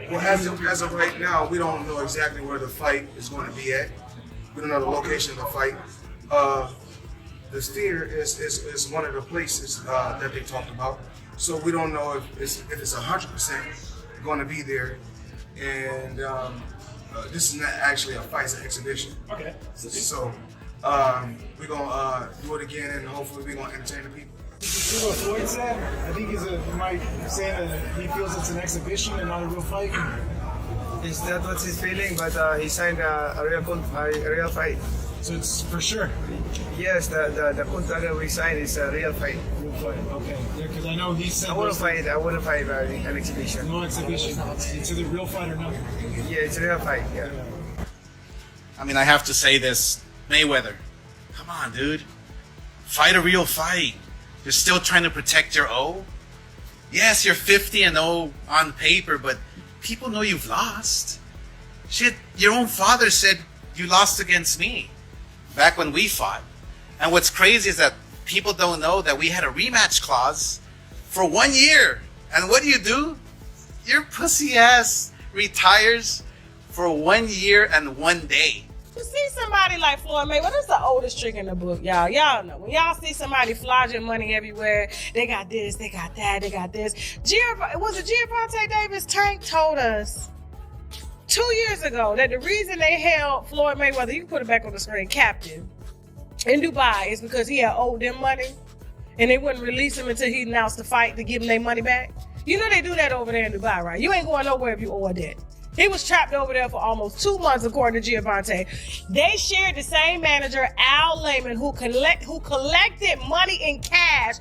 Well, as of right now, we don't know exactly where the fight is going to be at. We don't know the location of the fight. The theater is one of the places that they talked about. So we don't know if it's 100% going to be there. And this is not actually a fight, it's an exhibition. Okay. So we're going to do it again, and hopefully we're going to entertain the people. Did you see what Floyd said? I think he might say that he feels it's an exhibition and not a real fight. Is that what's his feeling? But he signed a real fight. So it's for sure. Yes, the contract that we signed is a real fight. Real fight. Okay. Yeah, because I know he said I wouldn't fight an exhibition. no exhibition. It's either real fight or nothing. Yeah, it's a real fight. Yeah. I mean, I have to say this, Mayweather. Come on, dude. Fight a real fight. You're still trying to protect your O. Yes, you're 50-0 on paper, but people know you've lost. Shit, your own father said you lost against me back when we fought. And what's crazy is that people don't know that we had a rematch clause for 1 year. And what do? Your pussy ass retires for 1 year and 1 day. To see somebody like Floyd Mayweather, that's the oldest trick in the book, y'all. Y'all know. When y'all see somebody flogging money everywhere, they got this, they got that, they got this. Was it Gervonta Davis? Tank told us 2 years ago that the reason they held Floyd Mayweather, you can put it back on the screen, captive in Dubai is because he had owed them money and they wouldn't release him until he announced the fight to give them their money back. You know they do that over there in Dubai, right? You ain't going nowhere if you owe a debt. He was trapped over there for almost 2 months, according to Gervonta. They shared the same manager, Al Layman, who collected money in cash.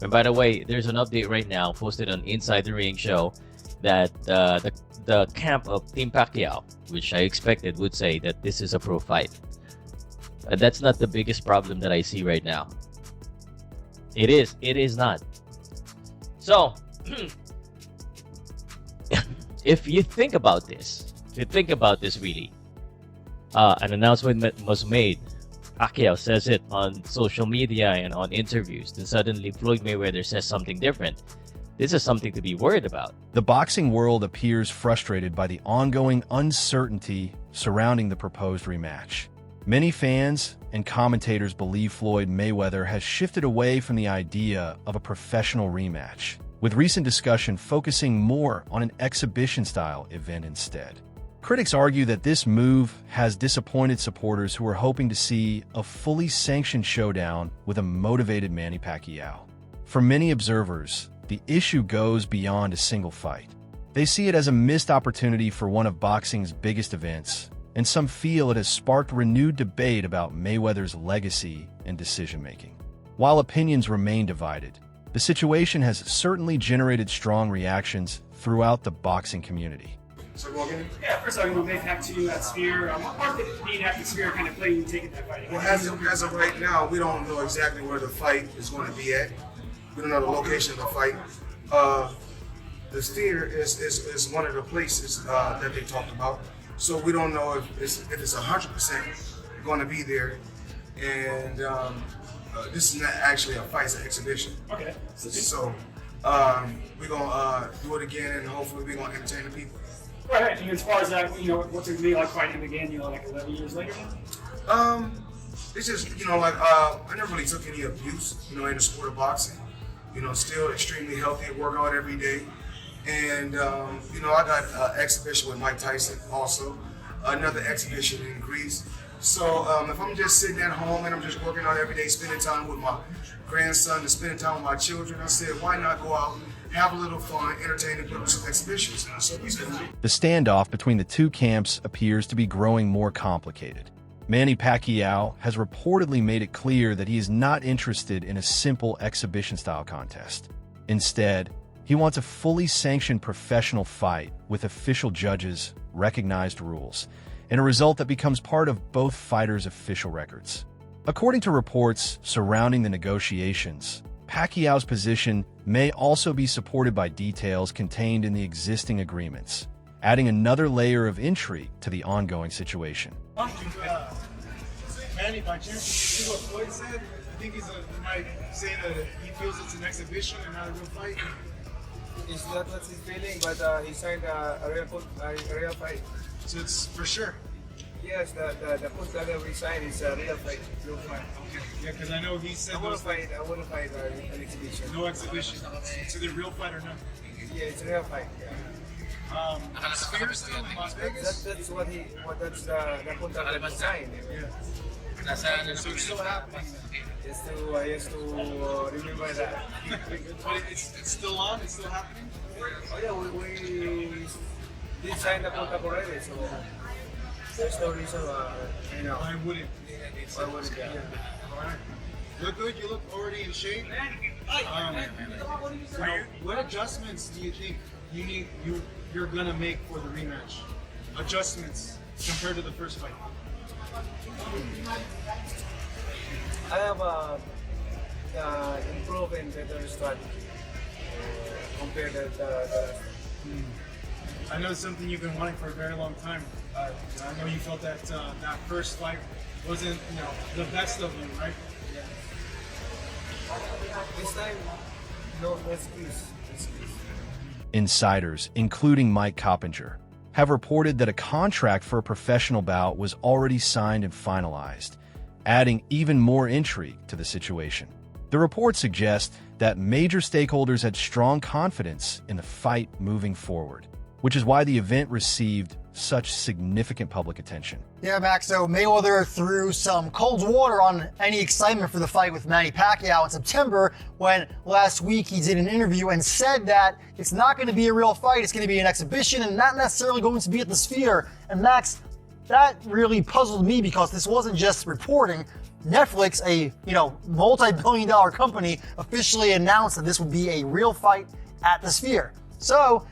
And by the way, there's an update right now posted on Inside the Ring show that the camp of Team Pacquiao, which I expected would say that this is a pro fight. That's not the biggest problem that I see right now. It is not. So, if you think about this really, an announcement was made. Pacquiao says it on social media and on interviews. Then suddenly Floyd Mayweather says something different. This is something to be worried about. The boxing world appears frustrated by the ongoing uncertainty surrounding the proposed rematch. Many fans and commentators believe Floyd Mayweather has shifted away from the idea of a professional rematch, with recent discussion focusing more on an exhibition-style event instead. Critics argue that this move has disappointed supporters who are hoping to see a fully sanctioned showdown with a motivated Manny Pacquiao. For many observers, the issue goes beyond a single fight. They see it as a missed opportunity for one of boxing's biggest events, and some feel it has sparked renewed debate about Mayweather's legacy and decision-making. While opinions remain divided, the situation has certainly generated strong reactions throughout the boxing community. So go again? Yeah, first of all, you know, back to you that Sphere. What part did being at the Sphere kind of play in taking that fight? Well, as of right now, we don't know exactly where the fight is going to be at. We don't know the location of the fight. The theater is one of the places that they talked about. So we don't know if it's 100% going to be there. And this is not actually a fight, it's an exhibition. Okay. So we're going to do it again, and hopefully we're going to entertain the people. Right. And as far as that, you know, what's it going to be like fighting him again, you know, like 11 years later? It's just, you know, like, I never really took any abuse, you know, in the sport of boxing. You know, still extremely healthy, work out every day. And, you know, I got an exhibition with Mike Tyson also, another exhibition in Greece. So if I'm just sitting at home and I'm just working out every day, spending time with my grandson and spending time with my children, I said, why not go out, have a little fun, entertain and put some exhibitions. So we said, The standoff between the two camps appears to be growing more complicated. Manny Pacquiao has reportedly made it clear that he is not interested in a simple exhibition-style contest. Instead, he wants a fully sanctioned professional fight with official judges, recognized rules, and a result that becomes part of both fighters' official records. According to reports surrounding the negotiations, Pacquiao's position may also be supported by details contained in the existing agreements, adding another layer of intrigue to the ongoing situation. Manny, by chance, did you see what Floyd said? I think he might say that he feels it's an exhibition and not a real fight. Is that what he's feeling? But he signed a real fight. So it's for sure. Yes, the contract that we signed is a real fight. Real fight. Yeah, because I know he said I want those to fight. I want to fight an exhibition. no exhibition. It's either real fight or no. Yeah, it's a real fight. Yeah. Spears still in Las Vegas. That's what he. That's the contract that he signed. Yeah. So it's still happening. Just to remember that. But it's still on. It's still happening. Oh yeah, we did sign the contract already, so there's no reason Why wouldn't? why wouldn't yeah. All right. Look good. You look already in shape. What adjustments do you think you're gonna make for the rematch? Adjustments compared to the first fight. I have improved and better strategy compared to the I know it's something you've been wanting for a very long time. I know you felt that that first fight wasn't, the best of them, right? this time. No, let's please. Insiders, including Mike Coppinger, have reported that a contract for a professional bout was already signed and finalized, adding even more intrigue to the situation. The report suggests that major stakeholders had strong confidence in the fight moving forward, which is why the event received such significant public attention. Yeah, Max, so Mayweather threw some cold water on any excitement for the fight with Manny Pacquiao in September when last week he did an interview and said that it's not going to be a real fight, it's going to be an exhibition and not necessarily going to be at the Sphere. And Max, that really puzzled me because this wasn't just reporting. Netflix, a multi-billion-dollar company, officially announced that this would be a real fight at the Sphere. So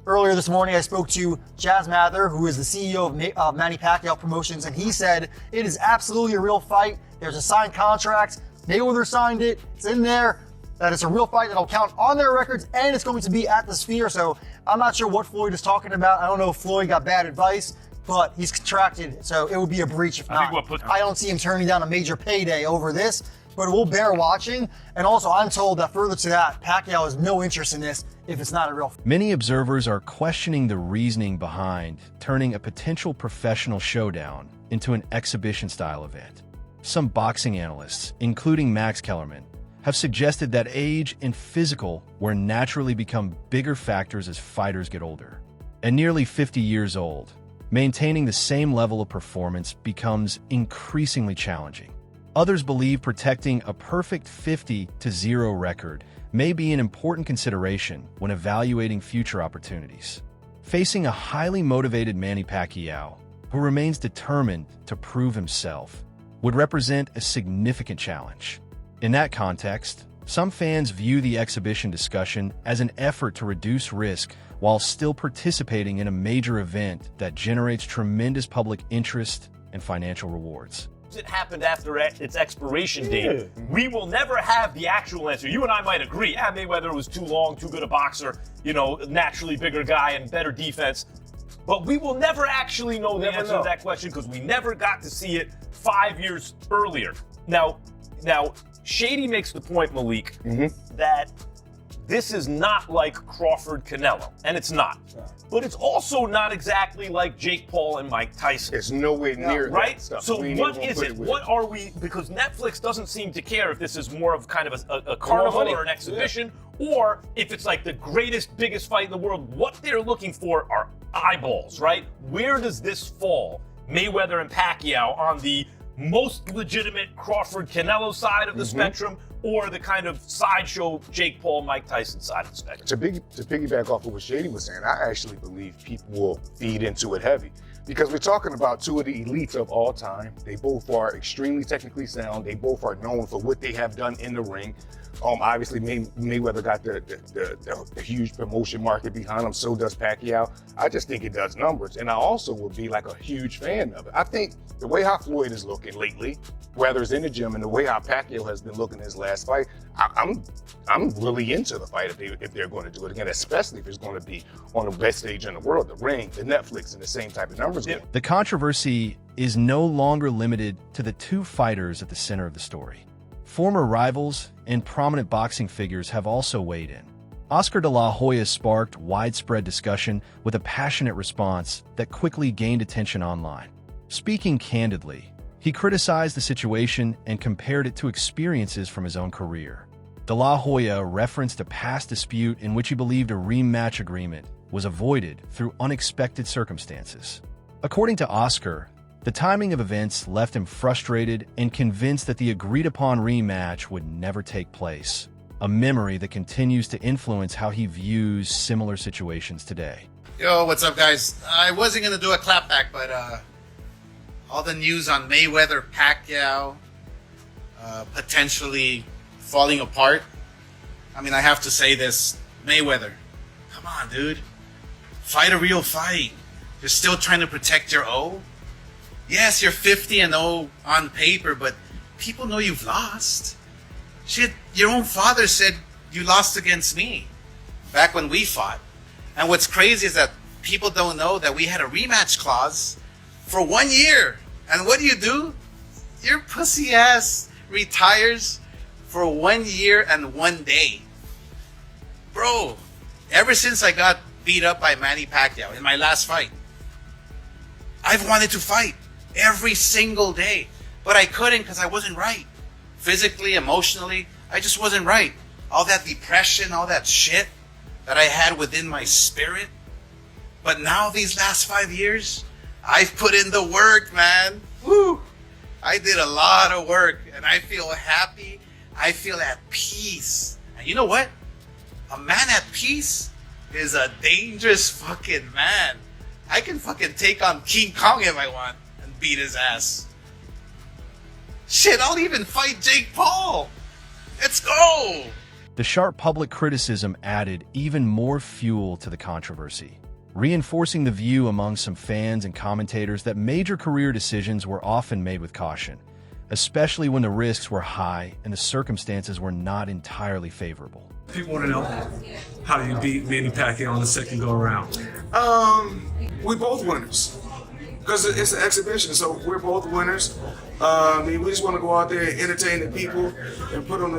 earlier this morning, I spoke to Jazz Mather, who is the CEO of Manny Pacquiao Promotions, and he said it is absolutely a real fight. There's a signed contract. Mayweather signed it. It's in there. That it's a real fight that'll count on their records, and it's going to be at the Sphere. So I'm not sure what Floyd is talking about. I don't know if Floyd got bad advice, but he's contracted, so it would be a breach if not. I don't see him turning down a major payday over this, but we'll bear watching. And also, I'm told that further to that, Pacquiao has no interest in this if it's not a real fight. Many observers are questioning the reasoning behind turning a potential professional showdown into an exhibition-style event. Some boxing analysts, including Max Kellerman, have suggested that age and physical will naturally become bigger factors as fighters get older. At nearly 50 years old, maintaining the same level of performance becomes increasingly challenging. Others believe protecting a perfect 50-0 record may be an important consideration when evaluating future opportunities. Facing a highly motivated Manny Pacquiao, who remains determined to prove himself, would represent a significant challenge. In that context, some fans view the exhibition discussion as an effort to reduce risk while still participating in a major event that generates tremendous public interest and financial rewards. It happened after its expiration date. We will never have the actual answer. You and I might agree, Mayweather was too long, too good a boxer, naturally bigger guy and better defense. But we will never actually know the answer to that question because we never got to see it 5 years earlier. Now, Shady makes the point, Malik, that this is not like Crawford-Canelo, and it's not. But it's also not exactly like Jake Paul and Mike Tyson. It's nowhere near right? that stuff. So what is it? What are we, because Netflix doesn't seem to care if this is more of kind of a carnival or an exhibition, or if it's like the greatest, biggest fight in the world. What they're looking for are eyeballs, right? Where does this fall? Mayweather and Pacquiao on the most legitimate Crawford-Canelo side of the spectrum, or the kind of sideshow Jake Paul, Mike Tyson side of the spectrum? To piggyback off of what Shady was saying, I actually believe people will feed into it heavy because we're talking about two of the elites of all time. They both are extremely technically sound. They both are known for what they have done in the ring. Obviously, Mayweather got the huge promotion market behind him. So does Pacquiao. I just think it does numbers. And I also would be like a huge fan of it. I think the way how Floyd is looking lately, whether it's in the gym and the way how Pacquiao has been looking in his last fight, I'm really into the fight if they're going to do it again, especially if it's going to be on the best stage in the world, the ring, the Netflix, and the same type of numbers. The controversy is no longer limited to the two fighters at the center of the story. Former rivals and prominent boxing figures have also weighed in. Oscar de la Hoya sparked widespread discussion with a passionate response that quickly gained attention online. Speaking candidly, he criticized the situation and compared it to experiences from his own career. De la Hoya referenced a past dispute in which he believed a rematch agreement was avoided through unexpected circumstances. According to Oscar, the timing of events left him frustrated and convinced that the agreed-upon rematch would never take place, a memory that continues to influence how he views similar situations today. Yo, what's up, guys? I wasn't gonna do a clapback, but all the news on Mayweather, Pacquiao, potentially falling apart. I mean, I have to say this: Mayweather, come on, dude, fight a real fight. You're still trying to protect your O. Yes, you're 50-0 on paper, but people know you've lost. Shit, your own father said you lost against me back when we fought. And what's crazy is that people don't know that we had a rematch clause for 1 year. And what do? Your pussy ass retires for 1 year and 1 day. Bro, ever since I got beat up by Manny Pacquiao in my last fight, I've wanted to fight every single day, but I couldn't because I wasn't right. Physically, emotionally, I just wasn't right. All that depression, all that shit that I had within my spirit. But now these last 5 years, I've put in the work, man. Woo! I did a lot of work and I feel happy. I feel at peace. And you know what? A man at peace is a dangerous fucking man. I can fucking take on King Kong if I want and beat his ass. Shit, I'll even fight Jake Paul. Let's go! The sharp public criticism added even more fuel to the controversy, reinforcing the view among some fans and commentators that major career decisions were often made with caution, especially when the risks were high and the circumstances were not entirely favorable. People want to know, how do you beat Manny Pacquiao on the second go around? We both winners. Because it's an exhibition, so we're both winners. I mean, we just want to go out there and entertain the people and put on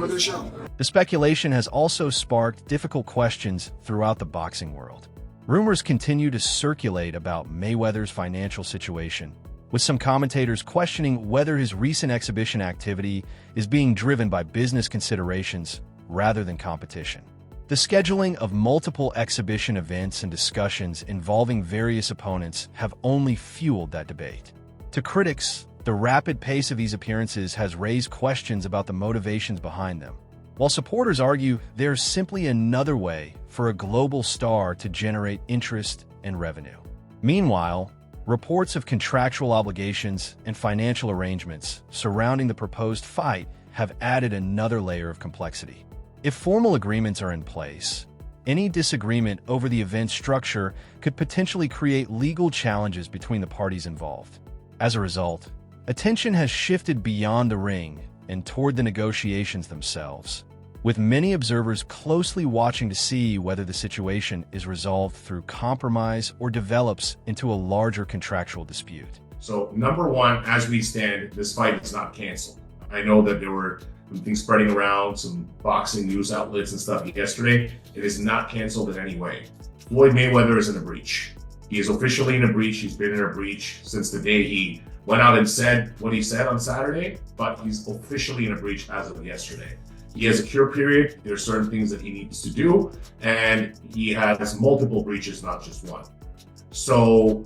a good show. The speculation has also sparked difficult questions throughout the boxing world. Rumors continue to circulate about Mayweather's financial situation, with some commentators questioning whether his recent exhibition activity is being driven by business considerations rather than competition. The scheduling of multiple exhibition events and discussions involving various opponents have only fueled that debate. To critics, the rapid pace of these appearances has raised questions about the motivations behind them, while supporters argue there's simply another way for a global star to generate interest and revenue. Meanwhile, reports of contractual obligations and financial arrangements surrounding the proposed fight have added another layer of complexity. If formal agreements are in place, any disagreement over the event's structure could potentially create legal challenges between the parties involved. As a result, attention has shifted beyond the ring and toward the negotiations themselves, with many observers closely watching to see whether the situation is resolved through compromise or develops into a larger contractual dispute. So, number one, as we stand, this fight is not canceled. I know that there were some things spreading around, some boxing news outlets and stuff yesterday. It is not canceled in any way. Floyd Mayweather is in a breach. He is officially in a breach. He's been in a breach since the day he went out and said what he said on Saturday, but he's officially in a breach as of yesterday. He has a cure period. There are certain things that he needs to do, and he has multiple breaches, not just one. So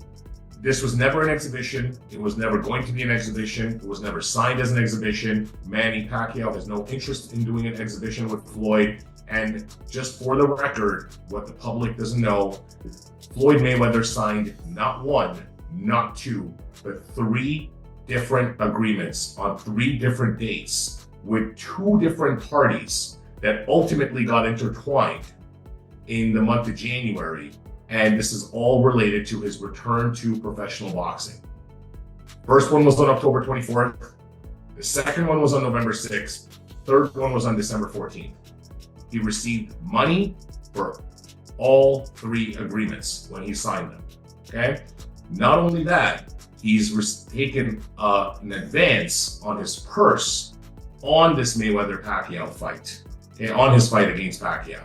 this was never an exhibition. It was never going to be an exhibition. It was never signed as an exhibition. Manny Pacquiao has no interest in doing an exhibition with Floyd. And just for the record, what the public doesn't know, Floyd Mayweather signed not one, not two, but 3 different agreements on 3 different dates with 2 different parties that ultimately got intertwined in the month of January. And this is all related to his return to professional boxing. First one was on October 24th. The second one was on November 6th. Third one was on December 14th. He received money for all 3 agreements when he signed them, okay? Not only that, he's taken an advance on his purse on this Mayweather-Pacquiao fight, okay, on his fight against Pacquiao.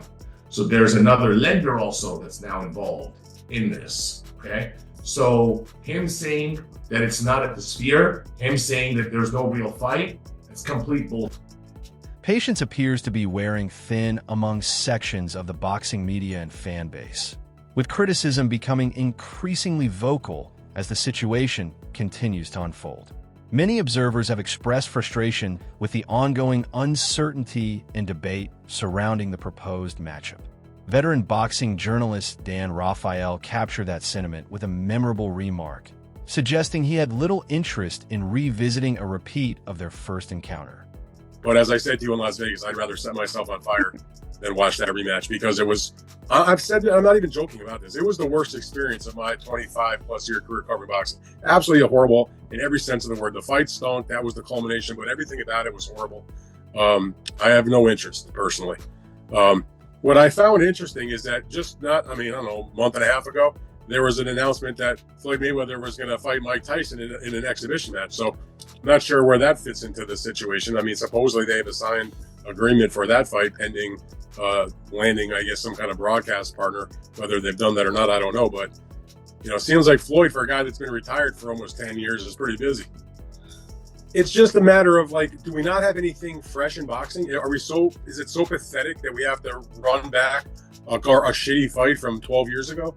So there's another lender also that's now involved in this, okay? So him saying that it's not at the Sphere, him saying that there's no real fight, it's complete bullshit. Patience appears to be wearing thin among sections of the boxing media and fan base, with criticism becoming increasingly vocal as the situation continues to unfold. Many observers have expressed frustration with the ongoing uncertainty and debate surrounding the proposed matchup. Veteran boxing journalist Dan Raphael captured that sentiment with a memorable remark, suggesting he had little interest in revisiting a repeat of their first encounter. But as I said to you in Las Vegas, I'd rather set myself on fire than watch that rematch, because it was, I've said, I'm not even joking about this, it was the worst experience of my 25 plus year career covering boxing. Absolutely horrible in every sense of the word. The fight stunk, that was the culmination, but everything about it was horrible. I have no interest personally. What I found interesting is that just not, I don't know, a month and a half ago, there was an announcement that Floyd Mayweather was going to fight Mike Tyson in an exhibition match. So I'm not sure where that fits into the situation. Supposedly they have a signed agreement for that fight pending landing, I guess, some kind of broadcast partner. Whether they've done that or not, I don't know. But, it seems like Floyd, for a guy that's been retired for almost 10 years, is pretty busy. It's just a matter of, do we not have anything fresh in boxing? Is it so pathetic that we have to run back a shitty fight from 12 years ago?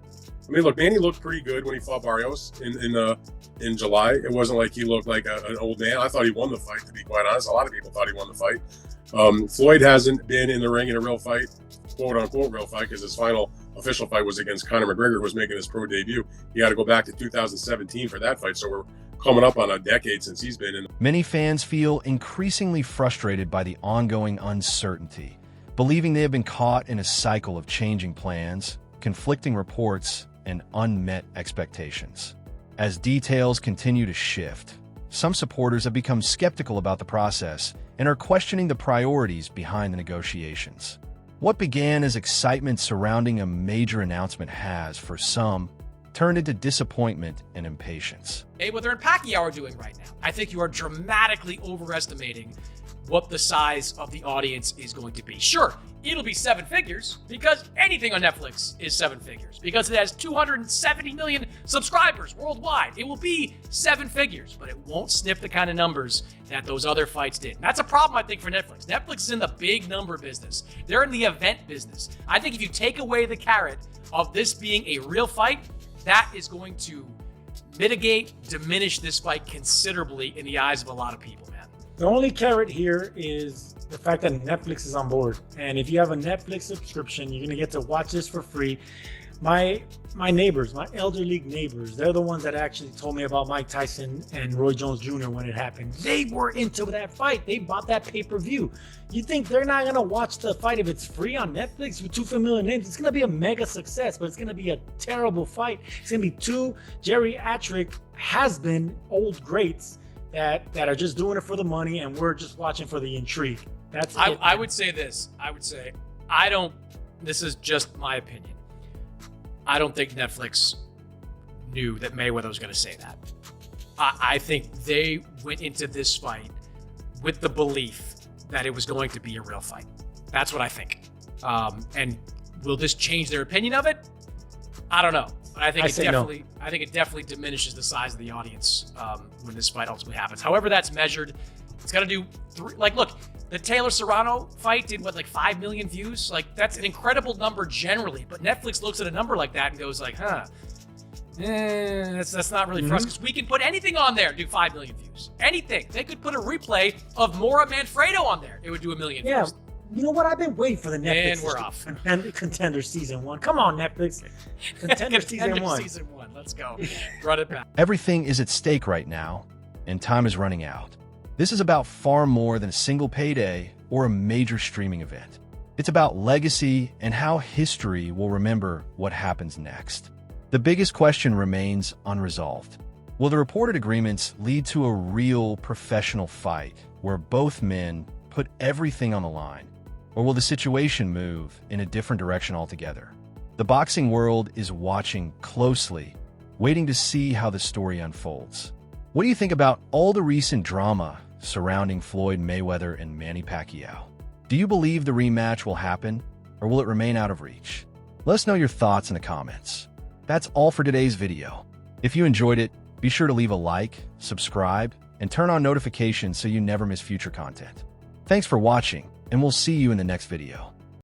Look, Manny looked pretty good when he fought Barrios in July. It wasn't like he looked like an old man. I thought he won the fight, to be quite honest. A lot of people thought he won the fight. Floyd hasn't been in the ring in a real fight, quote unquote real fight, because his final official fight was against Conor McGregor, who was making his pro debut. He had to go back to 2017 for that fight, so we're coming up on a decade since he's been in. Many fans feel increasingly frustrated by the ongoing uncertainty, believing they have been caught in a cycle of changing plans, conflicting reports, and unmet expectations. As details continue to shift, some supporters have become skeptical about the process and are questioning the priorities behind the negotiations. What began as excitement surrounding a major announcement has, for some, turned into disappointment and impatience. Mayweather and Pacquiao are doing right now. I think you are dramatically overestimating what the size of the audience is going to be. Sure, it'll be seven figures, because anything on Netflix is seven figures, because it has 270 million subscribers worldwide. It will be seven figures, but it won't sniff the kind of numbers that those other fights did. And that's a problem, I think, for Netflix. Netflix is in the big number business. They're in the event business. I think if you take away the carrot of this being a real fight, that is going to diminish this fight considerably in the eyes of a lot of people, man. The only carrot here is the fact that Netflix is on board. And if you have a Netflix subscription, you're going to get to watch this for free. My neighbors, my elderly neighbors, they're the ones that actually told me about Mike Tyson and Roy Jones Jr. when it happened. They were into that fight. They bought that pay-per-view. You think they're not going to watch the fight if it's free on Netflix with two familiar names? It's going to be a mega success, but it's going to be a terrible fight. It's going to be two geriatric has-been old greats that are just doing it for the money, and we're just watching for the intrigue. That's it. I would say this. This is just my opinion. I don't think Netflix knew that Mayweather was going to say that. I think they went into this fight with the belief that it was going to be a real fight. That's what I think. And will this change their opinion of it? I don't know. But I think it definitely diminishes the size of the audience when this fight ultimately happens. However that's measured, it's got to do look, the Taylor Serrano fight did 5 million views? That's an incredible number generally, but Netflix looks at a number like that and goes that's not really for us, because we can put anything on there and do 5 million views. Anything. They could put a replay of Mora Manfredo on there. It would do 1 million views. You know what? I've been waiting for the Netflix. And we're off. Contender Season 1. Come on, Netflix. Contender Season 1. Season 1. Let's go. Run it back. Everything is at stake right now, and time is running out. This is about far more than a single payday or a major streaming event. It's about legacy and how history will remember what happens next. The biggest question remains unresolved. Will the reported agreements lead to a real professional fight where both men put everything on the line? Or will the situation move in a different direction altogether? The boxing world is watching closely, waiting to see how the story unfolds. What do you think about all the recent drama surrounding Floyd Mayweather and Manny Pacquiao? Do you believe the rematch will happen? or will it remain out of reach? Let us know your thoughts in the comments. That's all for today's video. If you enjoyed it, be sure to leave a like, subscribe, and turn on notifications so you never miss future content. Thanks for watching, and we'll see you in the next video.